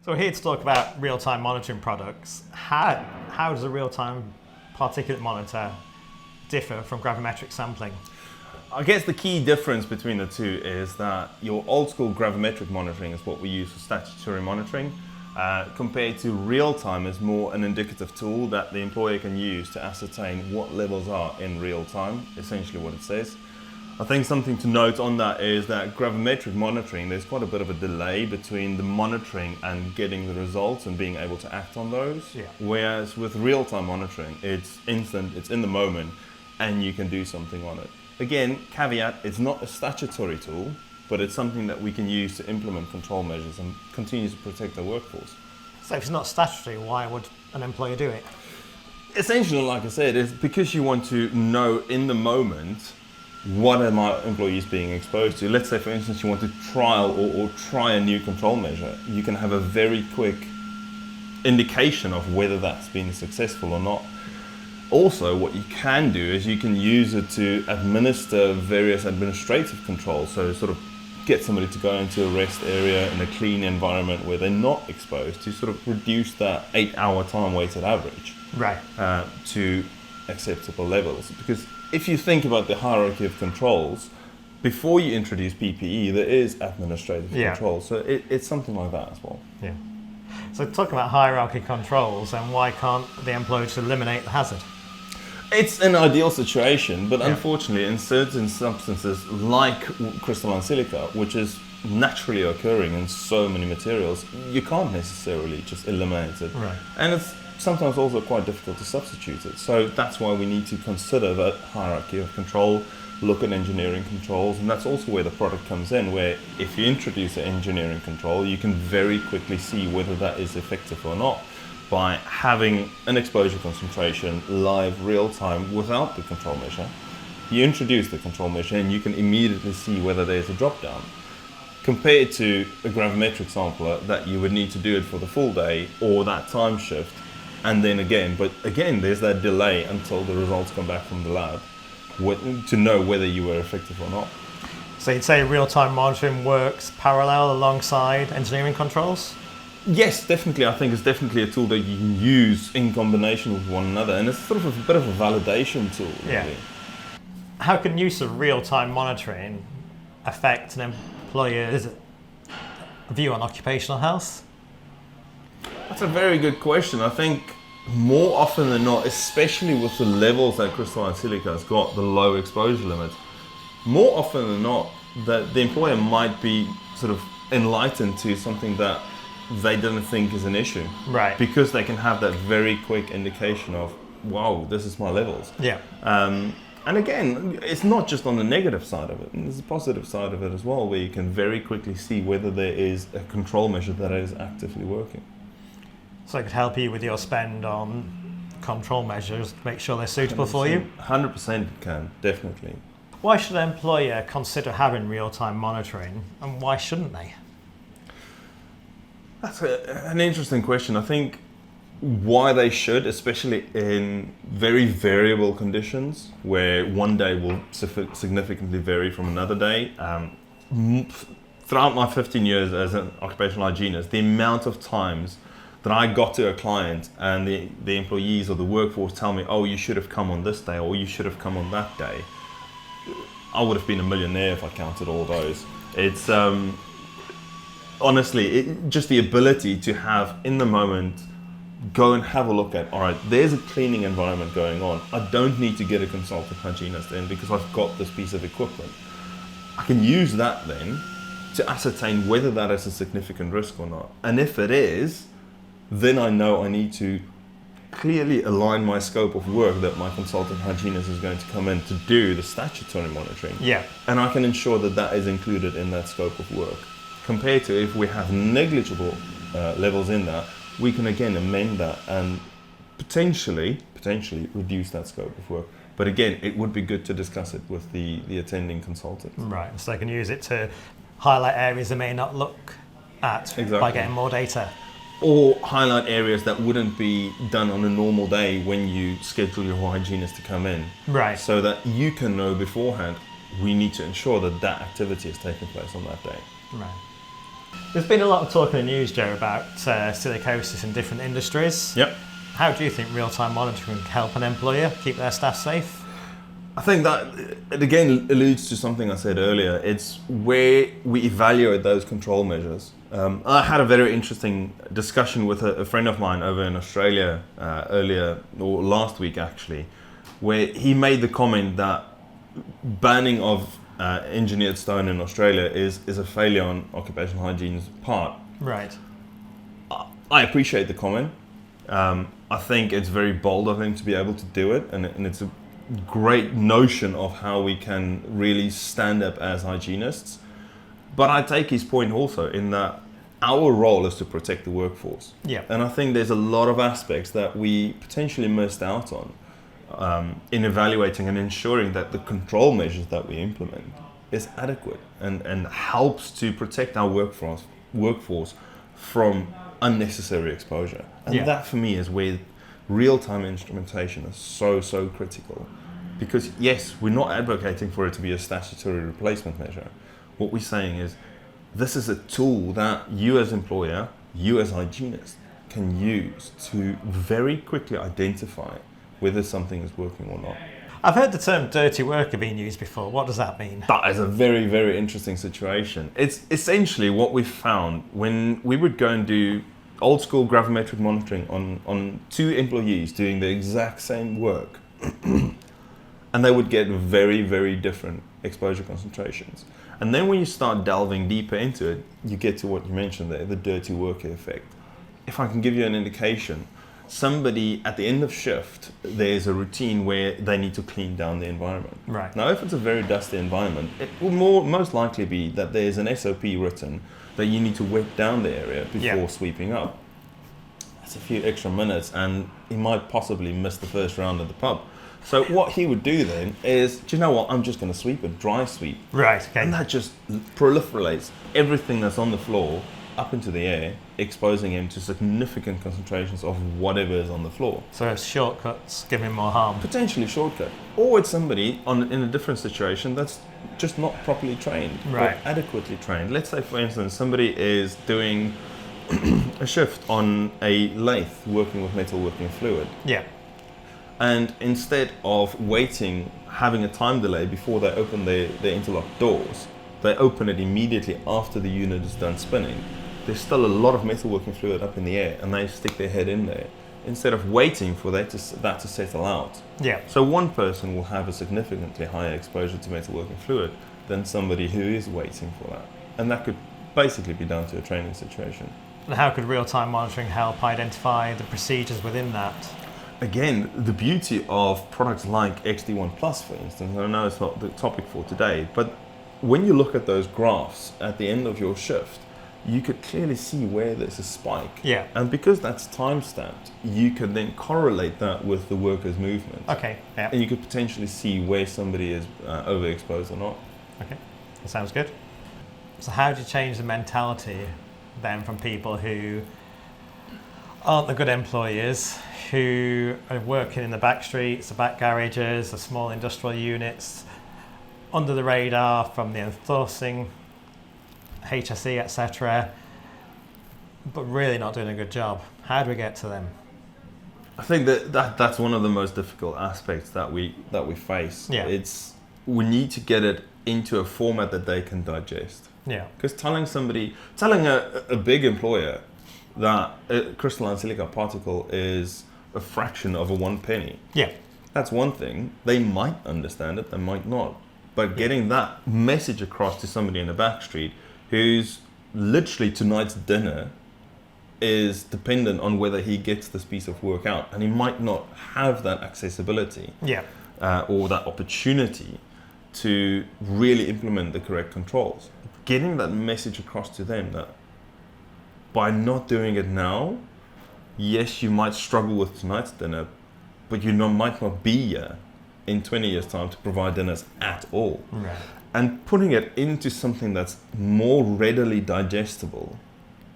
So we're here to talk about real-time monitoring products. How does a real-time particulate monitor differ from gravimetric sampling? I guess the key difference between the two is that your old school gravimetric monitoring is what we use for statutory monitoring, compared to real-time is more an indicative tool that the employer can use to ascertain what levels are in real time, essentially what it says. I think something to note on that is that gravimetric monitoring, there's quite a bit of a delay between the monitoring and getting the results and being able to act on those. Yeah. Whereas with real-time monitoring, it's instant, it's in the moment, and you can do something on it. Again, caveat, it's not a statutory tool, but it's something that we can use to implement control measures and continue to protect the workforce. So if it's not statutory, why would an employer do it? Essentially, like I said, it's because you want to know in the moment what are my employees being exposed to. Let's say, for instance, you want to trial or try a new control measure. You can have a very quick indication of whether that's been successful or not. Also, what you can do is you can use it to administer various administrative controls. So sort of get somebody to go into a rest area in a clean environment where they're not exposed, to sort of reduce that 8-hour time weighted average Right. to acceptable levels. Because if you think about the hierarchy of controls, before you introduce PPE, there is administrative control. So it's something like that as well. Yeah. So talk about hierarchy controls, and why can't the employer just eliminate the hazard? It's an ideal situation, but unfortunately in certain substances like crystalline silica, which is naturally occurring in so many materials, you can't necessarily just eliminate it. Right. And it's sometimes also quite difficult to substitute it. So that's why we need to consider that hierarchy of control, look at engineering controls, and that's also where the product comes in, where if you introduce an engineering control, you can very quickly see whether that is effective or not by having an exposure concentration live real time without the control measure. You introduce the control measure and you can immediately see whether there's a drop down. Compared to a gravimetric sampler that you would need to do it for the full day or that time shift, and then again, but again, there's that delay until the results come back from the lab to know whether you were effective or not. So you'd say real-time monitoring works parallel alongside engineering controls? Yes, definitely. I think it's definitely a tool that you can use in combination with one another, and it's sort of a bit of a validation tool, really. Yeah. How can use of real-time monitoring affect an employer's view on occupational health? That's a very good question. I think more often than not, especially with the levels that crystalline silica has got, the low exposure limit, more often than not, that the employer might be sort of enlightened to something that they didn't think is an issue. Right. Because they can have that very quick indication of, wow, this is my levels. Yeah. And again, it's not just on the negative side of it, there's a positive side of it as well, where you can very quickly see whether there is a control measure that is actively working. So it could help you with your spend on control measures to make sure they're suitable for you? 100% it can, definitely. Why should an employer consider having real-time monitoring, and why shouldn't they? That's an interesting question. I think why they should, especially in very variable conditions, where one day will significantly vary from another day. Throughout my 15 years as an occupational hygienist, the amount of times that I got to a client and the employees or the workforce tell me, oh, you should have come on this day or you should have come on that day, I would have been a millionaire if I counted all those. It's honestly, just the ability to have in the moment, go and have a look at, all right, there's a cleaning environment going on. I don't need to get a consultant hygienist in because I've got this piece of equipment. I can use that then to ascertain whether that is a significant risk or not. And if it is, then I know I need to clearly align my scope of work that my consultant hygienist is going to come in to do the statutory monitoring. Yeah. And I can ensure that that is included in that scope of work. Compared to if we have negligible levels in that, we can again amend that and potentially reduce that scope of work. But again, it would be good to discuss it with the attending consultant. Right, so they can use it to highlight areas they may not look at by getting more data. Or highlight areas that wouldn't be done on a normal day when you schedule your hygienist to come in. Right. So that you can know beforehand, we need to ensure that that activity is taking place on that day. Right. There's been a lot of talk in the news, Joe, about silicosis in different industries. Yep. How do you think real-time monitoring can help an employer keep their staff safe? I think that, it again alludes to something I said earlier. It's where we evaluate those control measures. I had a very interesting discussion with a friend of mine over in Australia earlier, or last week actually, where he made the comment that banning of engineered stone in Australia is a failure on occupational hygiene's part. Right. I appreciate the comment. I think it's very bold of him to be able to do it, and it's a great notion of how we can really stand up as hygienists. But I take his point also in that our role is to protect the workforce. Yeah. And I think there's a lot of aspects that we potentially missed out on in evaluating and ensuring that the control measures that we implement is adequate and helps to protect our workforce from unnecessary exposure. And that for me is where real-time instrumentation is so critical. Because yes, we're not advocating for it to be a statutory replacement measure. What we're saying is this is a tool that you as employer, you as hygienist can use to very quickly identify whether something is working or not. I've heard the term dirty worker being used before. What does that mean? That is a very interesting situation. It's essentially what we found when we would go and do old school gravimetric monitoring on two employees doing the exact same work. And they would get very different exposure concentrations. And then when you start delving deeper into it, you get to what you mentioned there, the dirty worker effect. If I can give you an indication, somebody at the end of shift, there's a routine where they need to clean down the environment. Right. Now, if it's a very dusty environment, it will most likely be that there's an SOP written that you need to wet down the area before sweeping up. That's a few extra minutes, and he might possibly miss the first round of the pub. So what he would do then is, do you know what, I'm just going to sweep it, dry sweep. Right, okay. And that just proliferates everything that's on the floor up into the air, exposing him to significant concentrations of whatever is on the floor. So shortcuts give him more harm. Potentially shortcut. Or it's somebody in a different situation that's just not properly trained, right, or adequately trained. Let's say, for instance, somebody is doing a shift on a lathe working with metalworking fluid. Yeah. And instead of waiting, having a time delay before they open their interlock doors, they open it immediately after the unit is done spinning. There's still a lot of metalworking fluid up in the air, and they stick their head in there instead of waiting for that to settle out. Yeah. So one person will have a significantly higher exposure to metalworking fluid than somebody who is waiting for that. And that could basically be down to a training situation. And how could real-time monitoring help identify the procedures within that? Again, the beauty of products like XD1 Plus, for instance, and I know it's not the topic for today, but when you look at those graphs at the end of your shift, you could clearly see where there's a spike. Yeah. And because that's time-stamped, you can then correlate that with the worker's movement. Okay, yeah. And you could potentially see where somebody is overexposed or not. Okay, that sounds good. So how do you change the mentality then from people who aren't the good employers, who are working in the back streets, the back garages, the small industrial units, under the radar from the enforcing, HSE, etc., but really not doing a good job? How do we get to them? I think that's one of the most difficult aspects that we face. Yeah. We need to get it into a format that they can digest. Yeah. Because telling a big employer that a crystalline silica particle is a fraction of a 1 penny. Yeah. That's one thing. They might understand it, they might not. But getting that message across to somebody in the back street who's literally tonight's dinner is dependent on whether he gets this piece of work out, and he might not have that accessibility or that opportunity to really implement the correct controls. Getting that message across to them that by not doing it now, yes, you might struggle with tonight's dinner, but you might not be here in 20 years' time to provide dinners at all. Right. And putting it into something that's more readily digestible,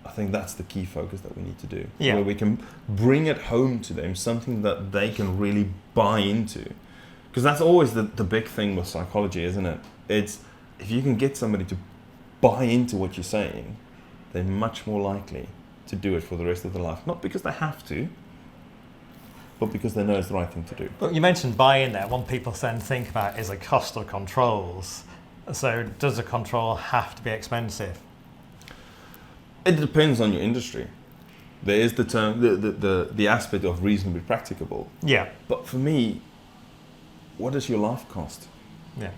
I think that's the key focus that we need to do. Yeah. Where we can bring it home to them, something that they can really buy into. Because that's always the big thing with psychology, isn't it? It's if you can get somebody to buy into what you're saying, they're much more likely to do it for the rest of their life. Not because they have to, but because they know it's the right thing to do. But you mentioned buy-in there. One people then think about is the cost of controls. So does a control have to be expensive? It depends on your industry. There is the term, the aspect of reasonably practicable. Yeah. But for me, what does your life cost? Yeah.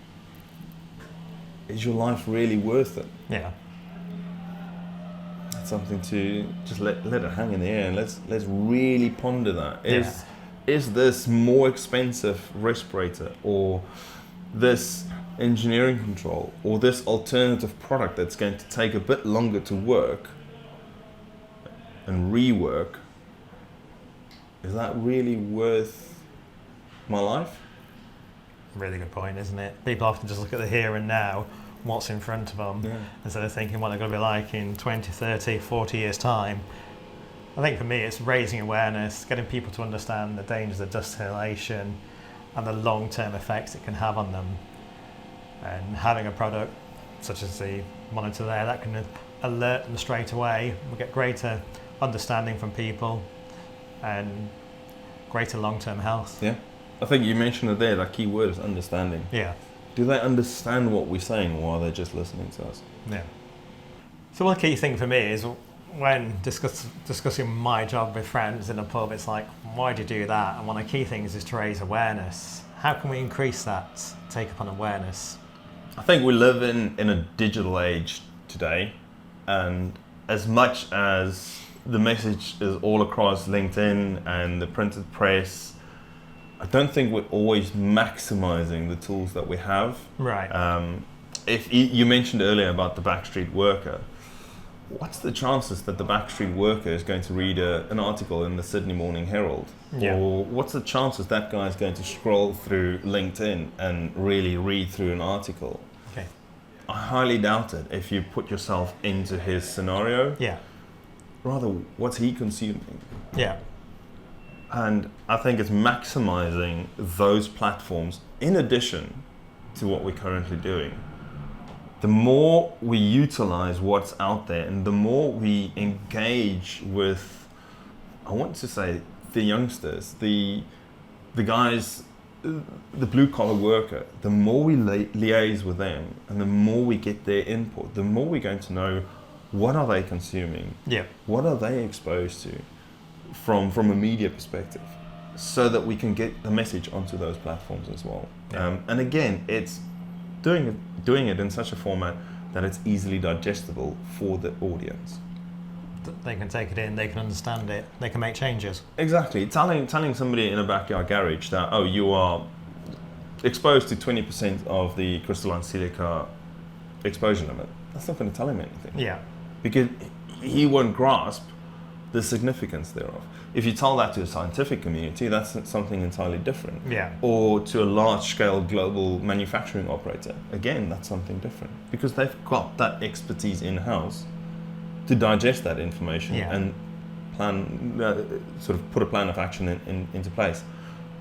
Is your life really worth it? Yeah. That's something to just let it hang in the air, and let's really ponder that. Is this more expensive respirator, or this engineering control, or this alternative product that's going to take a bit longer to work and rework, is that really worth my life? Really good point, isn't it? People often just look at the here and now, what's in front of them, instead of thinking what they're going to be like in 20, 30, 40 years' time. I think for me it's raising awareness, getting people to understand the dangers of dust inhalation and the long-term effects it can have on them. And having a product such as the monitor there that can alert them straight away, we'll get greater understanding from people and greater long-term health. Yeah. I think you mentioned it there, that key word is understanding. Yeah. Do they understand what we're saying, or are they just listening to us? Yeah. So one key thing for me is when discussing my job with friends in a pub, it's like, why do you do that? And one of the key things is to raise awareness. How can we increase that, take upon awareness? I think we live in a digital age today, and as much as the message is all across LinkedIn and the printed press, I don't think we're always maximizing the tools that we have. Right. If you mentioned earlier about the backstreet worker, what's the chances that the backstreet worker is going to read an article in the Sydney Morning Herald? Yeah. Or what's the chances that guy is going to scroll through LinkedIn and really read through an article? Okay. I highly doubt it if you put yourself into his scenario. Yeah. Rather, what's he consuming? Yeah. And I think it's maximizing those platforms in addition to what we're currently doing. The more we utilize what's out there and the more we engage with, I want to say, the youngsters, the guys, the blue collar worker, the more we liaise with them and the more we get their input, the more we're going to know what are they consuming, what are they exposed to from a media perspective, so that we can get the message onto those platforms as well. And again, it's doing it in such a format that it's easily digestible for the audience. They can take it in, they can understand it, they can make changes. Exactly. Telling somebody in a backyard garage that, oh, you are exposed to 20% of the crystalline silica exposure limit, that's not going to tell him anything. Yeah. Because he won't grasp the significance thereof. If you tell that to a scientific community, that's something entirely different. Yeah. Or to a large-scale global manufacturing operator, again, that's something different. Because they've got that expertise in-house to digest that information and plan, sort of put a plan of action into place.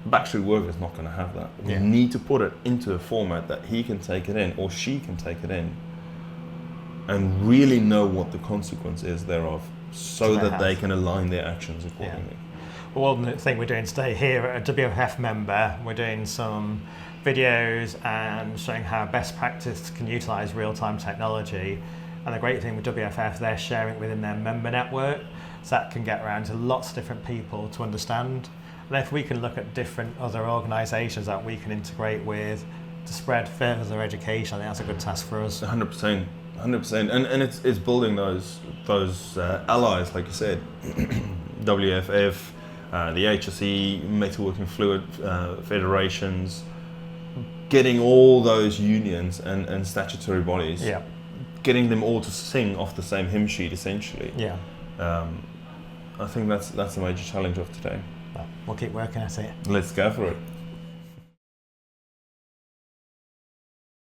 The backstreet worker is not going to have that. We need to put it into a format that he can take it in, or she can take it in, and really know what the consequence is thereof, so that they can align their actions accordingly. Well, one thing we're doing today here at a WFF member, we're doing some videos and showing how best practice can utilise real-time technology. And the great thing with WFF, they're sharing it within their member network, so that can get around to lots of different people to understand. And if we can look at different other organisations that we can integrate with to spread further education, I think that's a good task for us. 100%. 100%, and it's building those allies, like you said, WFF, the HSE, metalworking fluid federations, getting all those unions and statutory bodies, getting them all to sing off the same hymn sheet, essentially. I think that's the major challenge of today. Well, we'll keep working at it. Let's go for it.